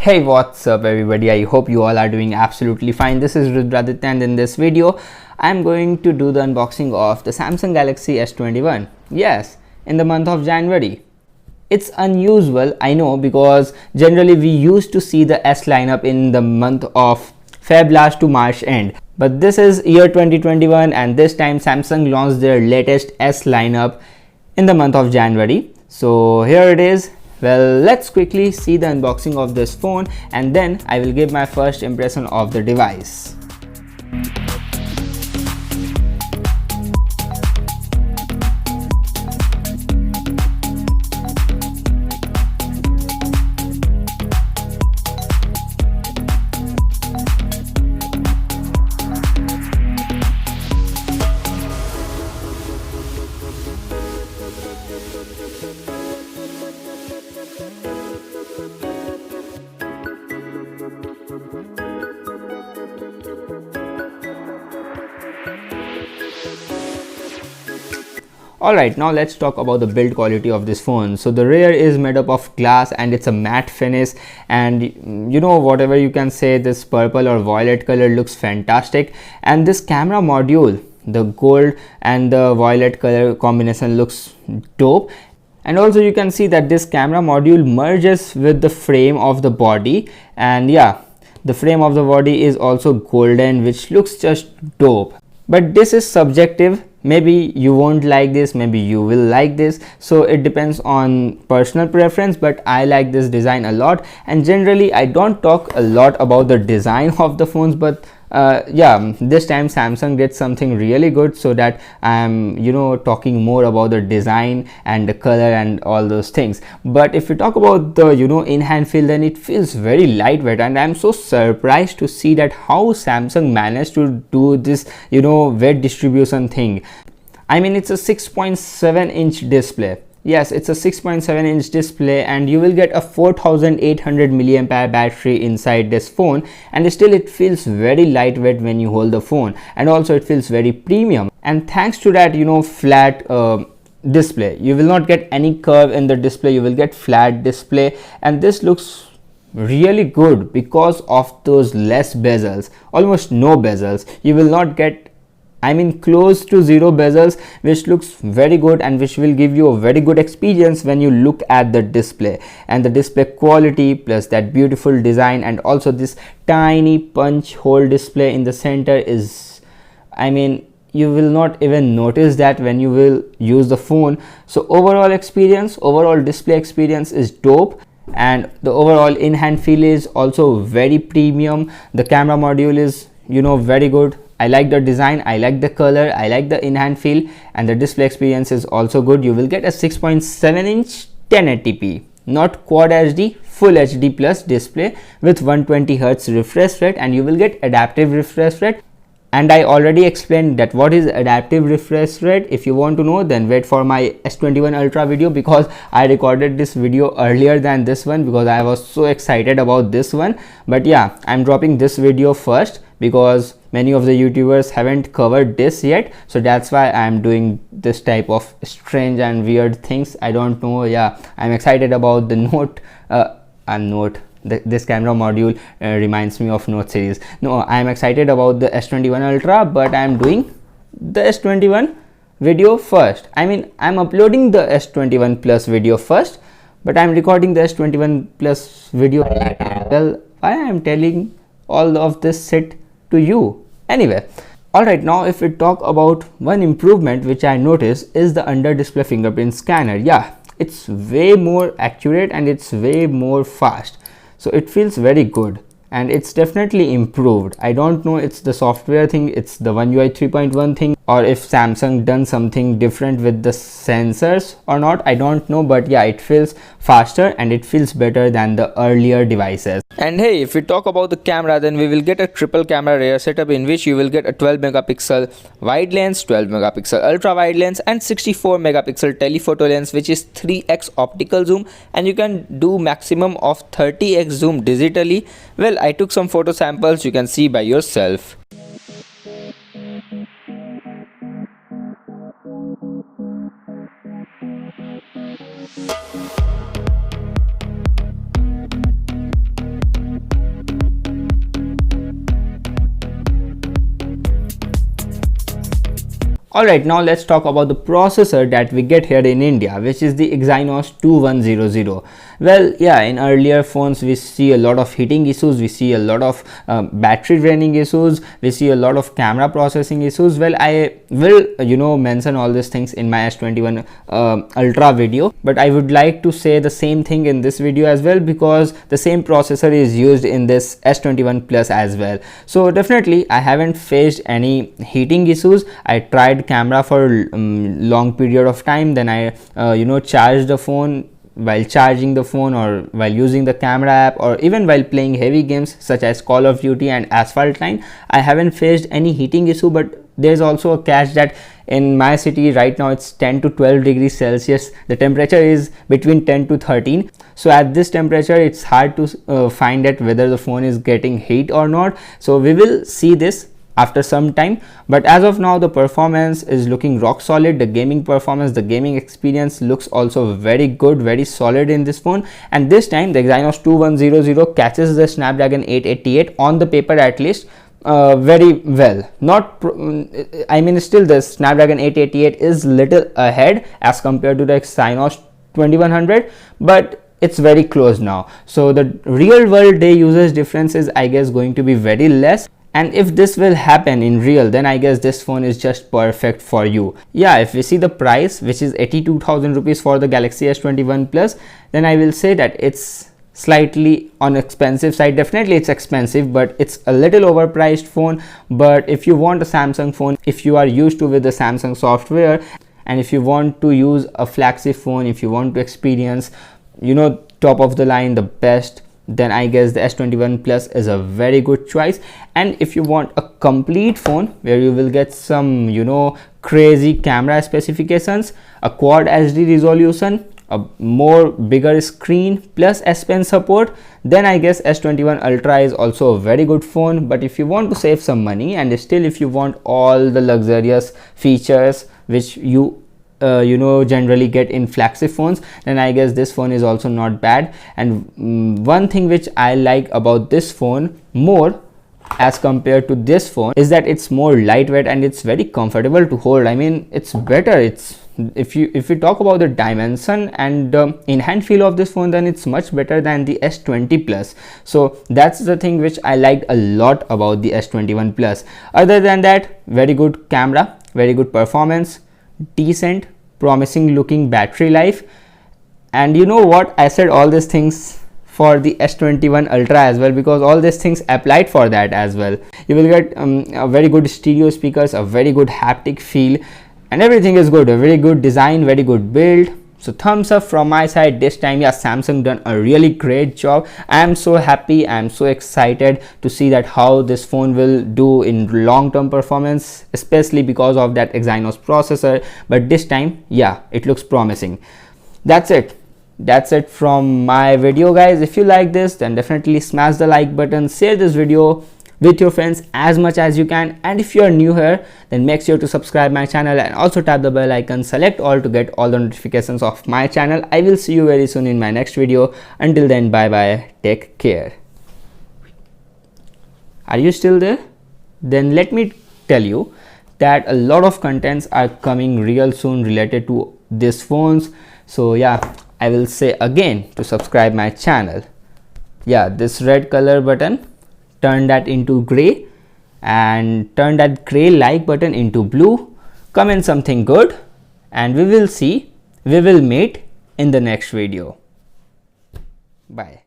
Hey, what's up everybody? I hope you all are doing absolutely fine. This is Rudraditya and in this video I'm going to do the unboxing of the Samsung Galaxy S21. Yes, in the month of January. It's unusual, I know, because generally we used to see the S lineup in the month of Feb last to March end. But this is year 2021 and this time Samsung launched their latest S lineup in the month of January. So here it is. Well, let's quickly see the unboxing of this phone and then I will give my first impression of the device. Alright, now let's talk about the build quality of this phone. So the rear is made up of glass and it's a matte finish, and you know, whatever you can say, this purple or violet color looks fantastic, and this camera module, the gold and the violet color combination looks dope. And also you can see that this camera module merges with the frame of the body, and yeah, the frame of the body is also golden, which looks just dope. But this is subjective. Maybe you won't like this, maybe you will like this, so it depends on personal preference, but I like this design a lot. And generally I don't talk a lot about the design of the phones, but yeah, this time Samsung did something really good, so that I'm talking more about the design and the color and all those things. But if you talk about the in-hand feel, then it feels very lightweight, and I'm so surprised to see that how Samsung managed to do this weight distribution thing. I mean, it's a 6.7-inch display. Yes, it's a 6.7-inch display, and you will get a 4800 milliampere battery inside this phone, and still it feels very lightweight when you hold the phone, and also it feels very premium. And thanks to that flat display, you will not get any curve in the display, you will get flat display, and this looks really good because of those less bezels, almost no bezels. You will not get, I mean, close to zero bezels, which looks very good and which will give you a very good experience when you look at the display. And the display quality plus that beautiful design, and also this tiny punch hole display in the center is, I mean, you will not even notice that when you will use the phone. So overall display experience is dope, and the overall in-hand feel is also very premium. The camera module is very good. I like the design, I like the color, I like the in-hand feel, and the display experience is also good. You will get a 6.7-inch 1080p, not Quad HD, Full HD plus display with 120 Hz refresh rate, and you will get adaptive refresh rate. And I already explained that what is adaptive refresh rate. If you want to know, then wait for my S21 Ultra video, because I recorded this video earlier than this one because I was so excited about this one. But yeah, I'm dropping this video first because many of the YouTubers haven't covered this yet, so that's why I'm doing this type of strange and weird things. I don't know. Yeah, I'm excited about the Note. This camera module reminds me of Note series. No, I am excited about the S21 Ultra, but I am doing the S21 video first. I mean, I am uploading the S21 Plus video first, but I am recording the S21 Plus video. Well, why I am telling all of this shit to you? Anyway, alright, now if we talk about one improvement which I noticed is the under display fingerprint scanner. Yeah, it's way more accurate and it's way more fast. So it feels very good and it's definitely improved. I don't know it's the software thing, it's the One UI 3.1 thing, or if Samsung done something different with the sensors or not, I don't know. But yeah, it feels faster and it feels better than the earlier devices. And hey, if we talk about the camera, then we will get a triple camera rear setup in which you will get a 12 megapixel wide lens, 12 megapixel ultra wide lens, and 64 megapixel telephoto lens, which is 3x optical zoom, and you can do maximum of 30x zoom digitally. Well, I took some photo samples, you can see by yourself. Alright, now let's talk about the processor that we get here in India, which is the Exynos 2100. Well, yeah, in earlier phones we see a lot of heating issues, we see a lot of battery draining issues, we see a lot of camera processing issues. Well, I will mention all these things in my S21 Ultra video, but I would like to say the same thing in this video as well, because the same processor is used in this S21 Plus as well. So definitely I haven't faced any heating issues. I tried camera for long period of time, then I charged the phone. While charging the phone, or while using the camera app, or even while playing heavy games such as Call of Duty and Asphalt 9, I haven't faced any heating issue. But there's also a catch that in my city right now it's 10 to 12 degrees Celsius. The temperature is between 10 to 13. So at this temperature it's hard to find out whether the phone is getting heat or not. So we will see this after some time, but as of now the performance is looking rock solid. The gaming performance, the gaming experience looks also very good, very solid in this phone. And this time the Exynos 2100 catches the Snapdragon 888 on the paper, at least very well. Not I mean, still the Snapdragon 888 is little ahead as compared to the Exynos 2100, but it's very close now. So the real world day usage difference is, I guess, going to be very less. And if this will happen in real, then I guess this phone is just perfect for you. Yeah, if we see the price, which is 82,000 rupees for the Galaxy S21 Plus, then I will say that it's slightly on expensive side. Definitely it's expensive, but it's a little overpriced phone. But if you want a Samsung phone, if you are used to with the Samsung software, and if you want to use a flagship phone, if you want to experience top of the line, the best, then I guess the S21 Plus is a very good choice. And if you want a complete phone where you will get some crazy camera specifications, a quad HD resolution, a more bigger screen plus S Pen support, then I guess S21 Ultra is also a very good phone. But if you want to save some money, and still if you want all the luxurious features which you generally get in flagship phones, then I guess this phone is also not bad. And one thing which I like about this phone more as compared to this phone is that it's more lightweight and it's very comfortable to hold. I mean, it's better. It's if we talk about the dimension and in-hand feel of this phone, then it's much better than the S20 Plus. So that's the thing which I liked a lot about the S21 Plus. Other than that, very good camera, very good performance, decent promising looking battery life. And you know what, I said all these things for the S21 Ultra as well, because all these things applied for that as well. You will get a very good stereo speakers, a very good haptic feel, and everything is good. A very good design, very good build. So thumbs up from my side this time. Yeah, Samsung done a really great job. I am so happy, I am so excited to see that how this phone will do in long-term performance, especially because of that Exynos processor. But this time, yeah, it looks promising. That's it from my video, guys. If you like this, then definitely smash the like button, share this video with your friends as much as you can. And if you are new here, then make sure to subscribe my channel and also tap the bell icon, select all to get all the notifications of my channel. I will see you very soon in my next video. Until then, bye bye, take care. Are you still there? Then let me tell you that a lot of contents are coming real soon related to these phones. So yeah, I will say again to subscribe my channel. Yeah, this red color button, turn that into gray, and turn that gray like button into blue. Comment something good, and we will meet in the next video. Bye.